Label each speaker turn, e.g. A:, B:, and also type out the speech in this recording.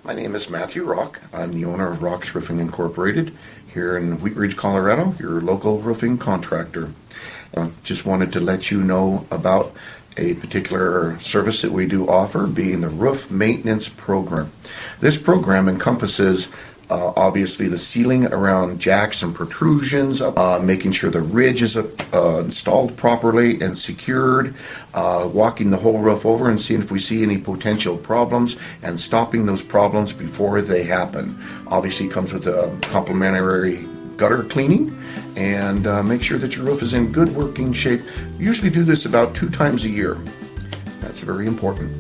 A: My name is Matthew Rock. I'm the owner of Rock's Roofing Incorporated here in Wheat Ridge, Colorado, your local roofing contractor. Just wanted to let you know about a particular service that we do offer, being the roof maintenance program. This program encompasses obviously the sealing around jacks and protrusions, making sure the ridge is installed properly and secured, walking the whole roof over and seeing if we see any potential problems and stopping those problems before they happen. Obviously comes with a complimentary gutter cleaning, and make sure that your roof is in good working shape. We usually do this about 2 times a year. That's very important.